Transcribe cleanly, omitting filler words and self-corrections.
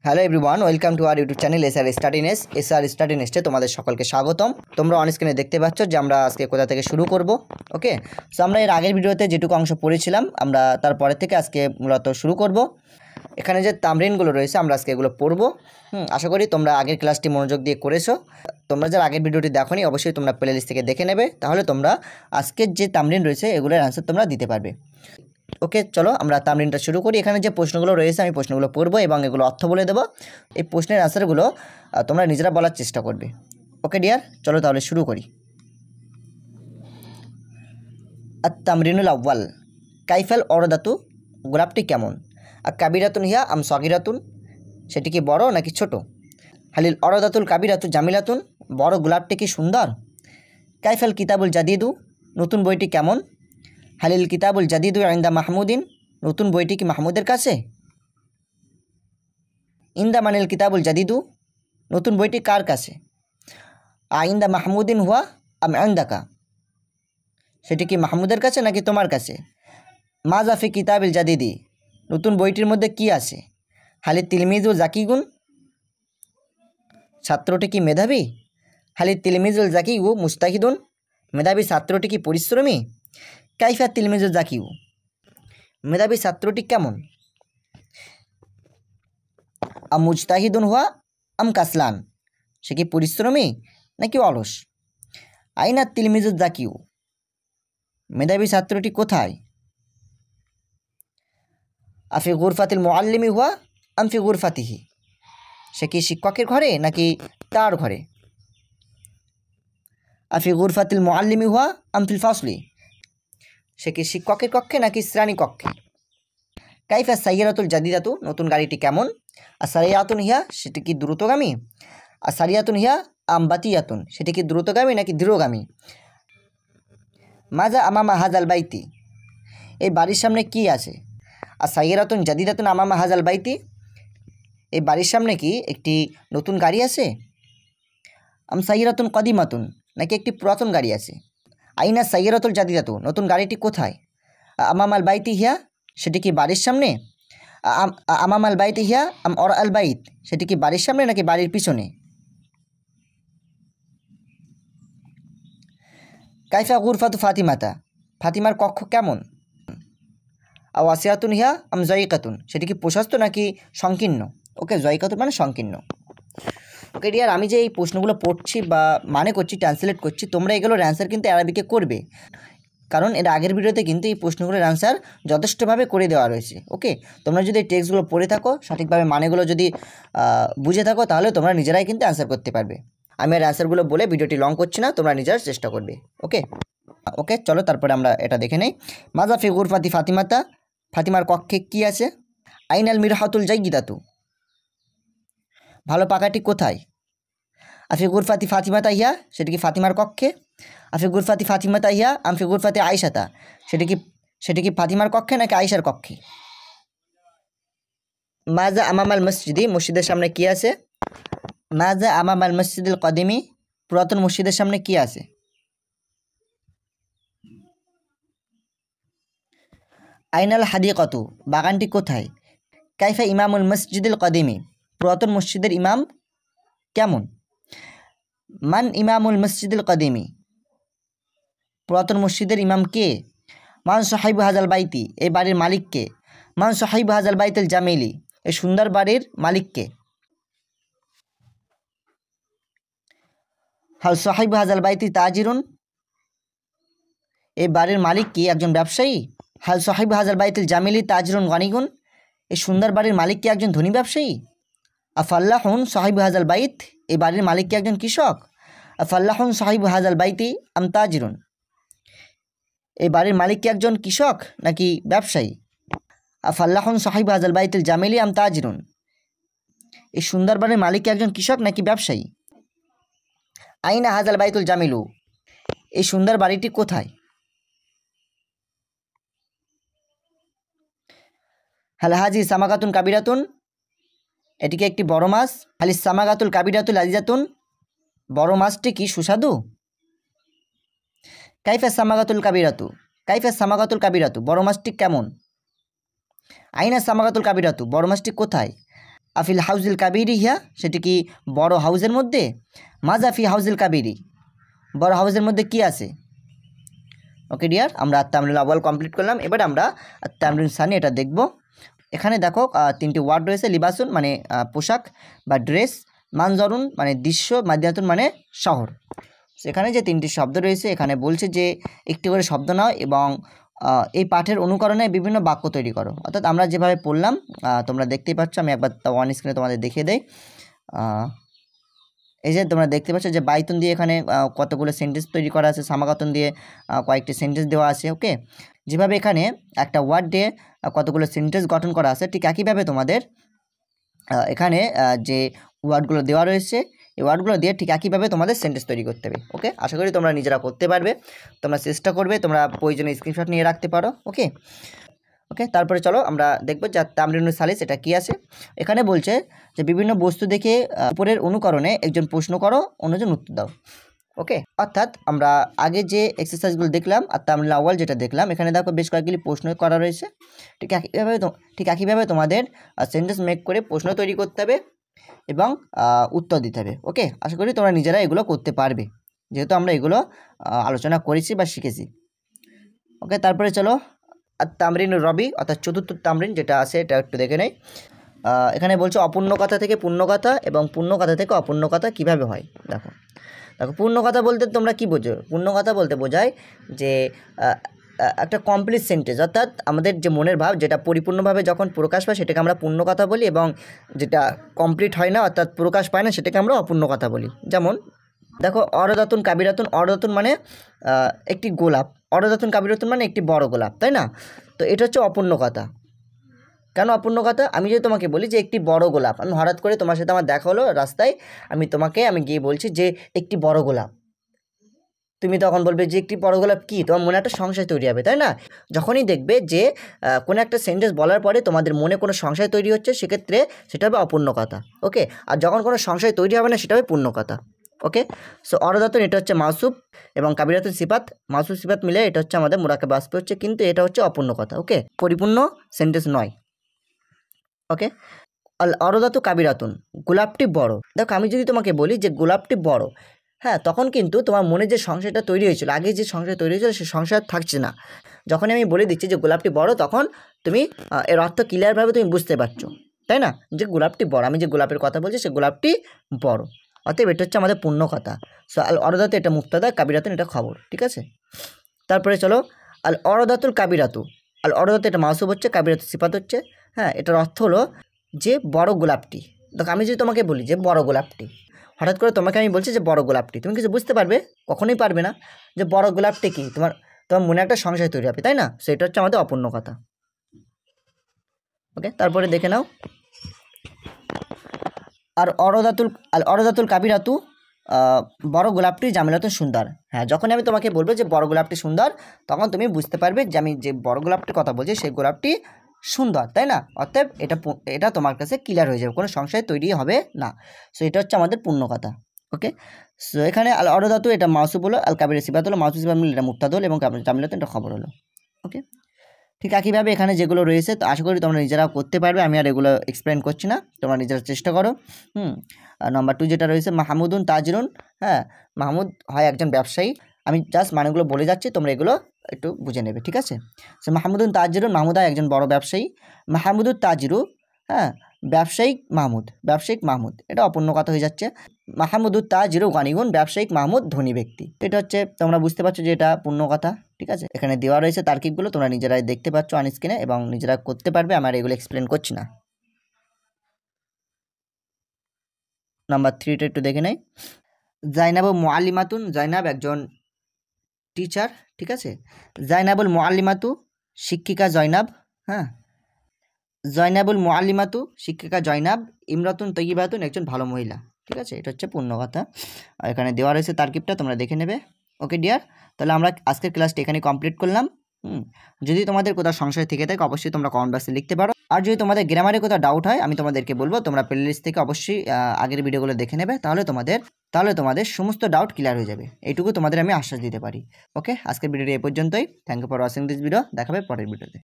Hello everyone, welcome to our YouTube channel SR study নেস্টে তোমাদের সকলকে স্বাগতম। তোমরা অন স্ক্রিনে দেখতে পাচ্ছ যে আমরা আজকে কোথা থেকে শুরু করব। ওকে, সো আমরা এর আগের ভিডিওতে যেটুকু অংশ পড়েছিলাম আমরা তারপরে থেকে আজকে মূলত শুরু করব। এখানে যে তামরিনগুলো রয়েছে আমরা আজকে এগুলো পড়বো। আশা করি তোমরা আগের ক্লাসটি মনোযোগ দিয়ে করেছো। তোমরা যারা আগের ভিডিওটি দেখোনি অবশ্যই তোমরা প্লেলিস্ট থেকে দেখে নেবে, তাহলে তোমরা আজকের যে তামরিন রয়েছে এগুলোর অ্যান্সার তোমরা দিতে পারবে। ওকে, চলো আমরা তামরিনটা শুরু করি। এখানে যে প্রশ্নগুলো রয়েছে আমি প্রশ্নগুলো পড়বো এবং এগুলো অর্থ বলে দেবো। এই প্রশ্নের আনসারগুলো তোমরা নিজেরা বলার চেষ্টা করবে। ওকে ডিয়ার, চলো তাহলে শুরু করি। তামরিনুল আউয়াল, কাইফাল অরদাতু, গোলাপটি কেমন? আর কাবিরাতুন হিয়া আম সগিরাতুন, সেটি কি বড় নাকি ছোট? হালিল অরদাতুল কাবিরাতু জামিলাতুন, বড় গোলাপটি কি সুন্দর? কাইফাল কিতাবুল জাদিদু, নতুন বইটি কেমন? হালিল কিতাবুল জাদিদু ইনদা মাহমুদিন, নতুন বইটি কি মাহমুদের কাছে? ইনদা মানিল কিতাবুল জাদিদু, নতুন বইটি কার কাছে? আইন্দা মাহমুদিন হুয়া আম ইনদাকা, সেটি কি মাহমুদের কাছে নাকি তোমার কাছে? মাজাফি কিতাবিল জাদিদি, নতুন বইটির মধ্যে কি আছে? হালি তিলমিজুল জাকিগুন, ছাত্রটি কি মেধাবী? হালি তিলমিজুল জাকিগু মুস্তাহিদুন, মেধাবী ছাত্রটি কি পরিশ্রমী? কাইফা তিলমিজুল জাকিউ, মেধাবী ছাত্রটি কেমন? আম মুজতাহিদুন হুয়া আম কাসলান, সে কি পরিশ্রমী নাকি অলস? আইনা তিলমিজুল জাকিউ, মেধাবী ছাত্রটি কোথায়? আফি গুরফাতিল মুআল্লিমি হুয়া আমফি গুরফাতিহি, সে কি শিক্ষকের ঘরে নাকি তার ঘরে? আফি গুরফাতিল মুআল্লিমি হুয়া আমফিল ফাসলি, সে কি শিক্ষকের কক্ষে নাকি শ্রেণী কক্ষে? কাইফা সাইয়ারাতুল জাদিদাতু, নতুন গাড়িটি কেমন? আর সারিয়াতুন হিয়া, সেটি কি দ্রুতগামী? আর সারিয়াতুন হিয়া আমবাতিয়াতুন, সেটি কি দ্রুতগামী নাকি ধীরগামী? মাজা আমামা হাজাল বাইতি, এই বাড়ির সামনে কি আছে? আর সাইয়ারাতুন জাদিদাতুন আমামা হাজাল বাইতি, এই বাড়ির সামনে কি একটি নতুন গাড়ি আছে? আম সাইয়ারাতুন কদিমাতুন, নাকি একটি পুরাতন গাড়ি আছে? আইনা সাইয়ারাতুল জাদিদাতু, নতুন গাড়িটি কোথায়? আমামাল বাইতি হিয়া, সেটি কি বাড়ির সামনে? আমামাল বাইতি হিয়া আম অর আল বাইত, সেটি কি বাড়ির সামনে নাকি বাড়ির পিছনে? কাইফা গুরফাতু ফাতিমাতা, ফাতিমার কক্ষ কেমন? ওয়াসিয়াতুন হিয়া আম জয়িকাতুন, সেটি কি প্রশস্ত নাকি সংকীর্ণ? ওকে, জয়িকাতুন মানে সংকীর্ণ। ওকে ডিয়ার, আমি যে এই প্রশ্নগুলো পড়ছি বা মানে করছি, ট্রান্সলেট করছি, তোমরা এগুলোর অ্যান্সার কিন্তু অ্যারাবিকে করবে, কারণ এর আগের ভিডিওতে কিন্তু এই প্রশ্নগুলোর অ্যান্সার যথেষ্টভাবে করে দেওয়া রয়েছে। ওকে, তোমরা যদি এই টেক্সটগুলো পড়ে থাকো, সঠিকভাবে মানেগুলো যদি বুঝে থাকো, তাহলে তোমরা নিজেরাই কিন্তু অ্যান্সার করতে পারবে। আমি আর অ্যান্সারগুলো বলে ভিডিওটি লং করছি না, তোমরা নিজেরা চেষ্টা করবে। ওকে ওকে, চলো তারপরে আমরা এটা দেখে নেই। মাজাফি গুরফাতি ফাতিমাতা, ফাতিমার কক্ষে কি আছে? আইনাল মিরহাতুল জাইয়িদাতু, ভালো পাখাটি কোথায়? আফি গুরফাতি ফাতিমাতা হিয়া, সেটি কি ফাতিমার কক্ষে? আফি গুরফাতি ফাতিমাতা হিয়া আমফি গুরফাতি আয়েশাতা, সেটি কি ফাতিমার কক্ষে নাকি আয়েশার কক্ষে? মাজা আমামাল মসজিদি, মসজিদের সামনে কি আছে? মাজা আমামাল মসজিদুল কদিমি, পুরাতন মসজিদের সামনে কি আছে? আইনাল হাদিকতু, বাগানটি কোথায়? কাইফা ইমামুল মসজিদুল কদিমি, পুরাতন মসজিদের ইমাম কেমন? মান ইমামুল মসজিদুল কদিমি, পুরাতন মসজিদের ইমাম কে? মান সাহিবু হাজাল বাইতি, এই বাড়ির মালিক কে? মান সাহিবু হাজাল বাইতুল জামিলি, এই সুন্দর বাড়ির মালিক কে? হাল সাহিবু হাজাল বাইতি তাজিরুন, এই বাড়ির মালিক কি একজন ব্যবসায়ী? হাল সাহিবু হাজাল বাইতুল জামিলি তাজিরুন গনিগুন, এই সুন্দর বাড়ির মালিক কি একজন ধনী ব্যবসায়ী? আফাল্লাহুন সাহিবু হাজাল বাইত, এই বাড়ির মালিক কি একজন কৃষক? আফাল্লাহুন সাহিবু হাজাল বাইতি আম তাজিরুন, এই বাড়ির মালিক কি একজন কৃষক নাকি ব্যবসায়ী? আফাল্লাহুন সাহিবু হাজাল বাইতুল জামিলি আম তাজিরুন, এই সুন্দর বাড়ির মালিক কি একজন কৃষক নাকি ব্যবসায়ী? আইনা হাজাল বাইতুল জামিলু, এই সুন্দর বাড়িটি কোথায়? হাল হাজি সামাকাতুন কাবিরাতুন, এটিকে একটি বড় মাছ? হালি সামাকাতুল কাবিরাতুল আজিজাতুন, বড় মাছটি কি সুস্বাদু? কাইফা সামাকাতুল কাবিরাতু, কাইফা সামাকাতুল কাবিরাতু, বড় মাছটি কেমন? আইনা সামাকাতুল কাবিরাতু, বড় মাছটি কোথায়? আফিল হাউজিল কাবিরি হিয়া, সেটি কি বড় হাউজের মধ্যে? মাজাফি হাউজিল কাবিরি, বড় হাউজের মধ্যে কি আছে? ওকে ডিয়ার, আমরা তামরিন আউয়াল কমপ্লিট করলাম। এবার আমরা তামরিন সানি এটা দেখব। এখানে দেখো 3টি ওয়ার্ড রয়েছে। লিবাসুন মানে পোশাক বা ড্রেস, মানজরুন মানে দৃশ্য, মাদিয়াতুন মানে শহর। সেখানে যে 3টি শব্দ রয়েছে এখানে বলছে যে একটি করে শব্দ নাও এবং এই পাঠের অনুকরণে বিভিন্ন বাক্য তৈরি করো। অর্থাৎ আমরা যেভাবে পড়লাম তোমরা দেখতেই পাচ্ছ, আমি একবার অন স্ক্রিনে তোমাদের দেখিয়ে দেই। এই যে তোমরা দেখতে পাচ্ছ যে বাইতুন দিয়ে এখানে কতগুলো সেন্টেন্স তৈরি করা আছে, সামাগাতুন দিয়ে কয়েকটি সেন্টেন্স দেওয়া আছে। ওকে, যেভাবে এখানে একটা ওয়ার্ড দিয়ে কতগুলো সেন্টেন্স গঠন করা আছে, ঠিক একইভাবে তোমাদের এখানে যে ওয়ার্ডগুলো দেওয়া রয়েছে এই ওয়ার্ডগুলো দিয়ে ঠিক একইভাবে তোমাদের সেন্টেন্স তৈরি করতে হবে। ওকে, আশা করি তোমরা নিজেরা করতে পারবে। তোমরা চেষ্টা করবে, তোমরা প্রয়োজনে স্ক্রিনশট নিয়ে রাখতে পারো। ওকে ওকে, তারপরে চলো আমরা দেখব যে তামরিনুস সালিস এটা কি আছে। এখানে বলছে যে বিভিন্ন বস্তু দেখে উপরের অনুকরণে একজন প্রশ্ন করো, অন্যজন উত্তর দাও। ওকে, অর্থাৎ আমরা আগে যে এক্সারসাইজগুলো দেখলাম আর তামরিন আউয়াল যেটা দেখলাম, এখানে দেখো বেশ কয়েকগুলি প্রশ্ন করা রয়েছে। ঠিক একইভাবে তোমাদের সেন্টেন্স মেক করে প্রশ্ন তৈরি করতে হবে এবং উত্তর দিতে হবে। ওকে, আশা করি তোমরা নিজেরা এগুলো করতে পারবে, যেহেতু আমরা এগুলো আলোচনা করেছি বা শিখেছি। ওকে, তারপরে চলো আর তামরিন রবি অর্থাৎ চতুর্থ তামরিন যেটা আছে এটা একটু দেখে নেই। এখানে বলছে অপূর্ণ কথা থেকে পূর্ণ কথা এবং পূর্ণ কথা থেকে অপূর্ণ কথা কীভাবে হয়। দেখো পূর্ণ কথা বলতে তোমরা কি বোঝো? পূর্ণ কথা বলতে বোঝায় যে একটা কমপ্লিট সেন্টেন্স, অর্থাৎ আমাদের যে মনের ভাব যেটা পরিপূর্ণভাবে যখন প্রকাশ পায় সেটাকে আমরা পূর্ণ কথা বলি, এবং যেটা কমপ্লিট হয় না অর্থাৎ প্রকাশ পায় না সেটাকে আমরা অপূর্ণ কথা বলি। যেমন দেখো অরদাতুন কাবিরাতুন, অরদাতুন মানে একটি গোলাপ, অরদাতুন কাবিরাতুন মানে একটি বড় গোলাপ, তাই না? তো এটা হচ্ছে অপূর্ণ কথা। কেন অপূর্ণ কথা? আমি যদি তোমাকে বলি যে একটি বড় গোলাপ, আমি হঠাৎ করে তোমার সাথে আমার দেখা হলো রাস্তায়, আমি গিয়ে বলছি যে একটি বড় গোলাপ, তুমি তখন বলবে যে একটি বড় গোলাপ কী? তোমার মনে একটা সংশয় তৈরি হবে, তাই না? যখনই দেখবে যে কোনো একটা সেন্টেন্স বলার পরে তোমাদের মনে কোনো সংশয় তৈরি হচ্ছে, সেক্ষেত্রে সেটা হবে অপূর্ণ কথা। ওকে, আর যখন কোনো সংশয় তৈরি হবে না সেটা হবে পূর্ণ কথা। ওকে, সো অরদাতুন এটা হচ্ছে মাউসুফ এবং কাবিরাতুন সিফাত, মাউসুফ সিফাত মিলে এটা হচ্ছে আমাদের মুরাক্কাব আসবে হচ্ছে, কিন্তু এটা হচ্ছে অপূর্ণ কথা। ওকে, পরিপূর্ণ সেন্টেন্স নয়। ওকে, আল অরদাতু কাবিরাতুন, গোলাপটি বড়। দেখো আমি যদি তোমাকে বলি যে গোলাপটি বড়, হ্যাঁ, তখন কিন্তু তোমার মনে যে সংশয়টা তৈরি হয়েছিল, আগে যে সংশয় তৈরি হয়েছিল সে সংশয় থাকছে না। যখনই আমি বলে দিচ্ছি যে গোলাপটি বড়, তখন তুমি এর অর্থ ক্লিয়ারভাবে তুমি বুঝতে পারছো, তাই না? যে গোলাপটি বড়, আমি যে গোলাপের কথা বলছি সে গোলাপটি বড়। অতএব এটা হচ্ছে আমাদের পূর্ণ কথা। সো আল অরদাতু এটা মুক্তাদা, কাবিরাতুন এটা খবর, ঠিক আছে? তারপরে চলো আল অরদাতুল কাবিরাতু, আল অরদাতু এটা মাউসুফ হচ্ছে, কাবিরাতু সিফাত হচ্ছে। হ্যাঁ, এটার অর্থ হলো যে বড় গোলাপটি। দেখো আমি যদি তোমাকে বলি যে বড় গোলাপটি, হঠাৎ করে তোমাকে আমি বলছি যে বড় গোলাপটি, তুমি কিছু বুঝতে পারবে? কখনোই পারবে না। যে বড় গোলাপটি কি, তোমার মনে একটা সংশয় তৈরি হবে, তাই না? সেটা হচ্ছে আমাদের অপূর্ণ কথা। ওকে, তারপরে দেখে নাও আর অরদাতুল কাবিরাতু, বড় গোলাপটি জামিলাতুন সুন্দর। হ্যাঁ, যখন আমি তোমাকে বলবো যে বড় গোলাপটি সুন্দর, তখন তুমি বুঝতে পারবে যে আমি যে বড় গোলাপটির কথা বলছি সেই গোলাপটি সুন্দর, তাই না? অতএব এটা তোমার কাছে ক্লিয়ার হয়ে যাবে, কোনো সংশয় তৈরি হবে না। সো এটা হচ্ছে আমাদের পূর্ণ কথা। ওকে, সো এখানে আল অরদাতু এটা মাউসুফ হলো, আল কাবির সিফাত হলো, মাউসুফ সিফাত মিলে এটা মুক্তাদ হলো এবং জামিলাতুন এটা খবর হলো। ওকে, ঠিক একইভাবে এখানে যেগুলো রয়েছে তো আশা করি তোমরা নিজেরা করতে পারবে, আমি আর এগুলো এক্সপ্লেন করছি না, তোমরা নিজেরা চেষ্টা করো। নাম্বার 2 যেটা রয়েছে মাহমুদুন তাজিরুন, হ্যাঁ, মাহমুদ হয় একজন ব্যবসায়ী। আমি জাস্ট মানেগুলো বলে যাচ্ছি, তোমরা এগুলো একটু বুঝে নেবে, ঠিক আছে? সো মাহমুদুন তাজিরুন, মাহমুদ হয় একজন বড় ব্যবসায়ী। মাহমুদুর তাজিরু, হ্যাঁ, ব্যবসায়িক মাহমুদ এটা অপূর্ণ কথা হয়ে যাচ্ছে। মাহমুদুর তাজিরু গানিগুন, ব্যবসায়িক মাহমুদ ধনী ব্যক্তি। এটা হচ্ছে তোমরা বুঝতে পারছো যে এটা পূর্ণ কথা, ঠিক আছে? এখানে দেওয়া রয়েছে তারকিবগুলো, তোমরা নিজেরাই দেখতে পাচ্ছ অন স্ক্রিনে এবং নিজেরা করতে পারবে, আমার এগুলো এক্সপ্লেন করছি না। নাম্বার 3টা একটু দেখে নেই। জাইনাবু মুআল্লিমাতুন, জাইনাব একজন টিচার, ঠিক আছে? জাইনাবুল মুআল্লিমাতু, শিক্ষিকা জয়নাব। হ্যাঁ, জয়নাবুল মুআল্লিমাতু, শিক্ষিকা জয়নাব। ইমরাতুন তৈয়িবাতুন, একজন ভালো মহিলা, ঠিক আছে? এটা হচ্ছে পূর্ণ কথা। আর এখানে দেওয়া রয়েছে তারকিবটা, তোমরা দেখে নেবে। ওকে ডিয়ার, তাহলে আমরা আজকের ক্লাসটা এখানে কমপ্লিট করলাম। যদি তোমাদের কোথাও সংশয় থেকে থাকে অবশ্যই তোমরা কমেন্ট বক্সে লিখতে পারো। আর যদি তোমাদের গ্রামারে কোথাও ডাউট হয় আমি তোমাদেরকে বলবো তোমরা প্লেলিস্ট থেকে অবশ্যই আগের ভিডিওগুলো দেখে নেবে, তাহলে তোমাদের সমস্ত ডাউট ক্লিয়ার হয়ে যাবে, এইটুকু তোমাদের আমি আশ্বাস দিতে পারি। ওকে, আজকের ভিডিওটি এই পর্যন্তই। Thank you for watching this video, দেখাবে পরের ভিডিওতে।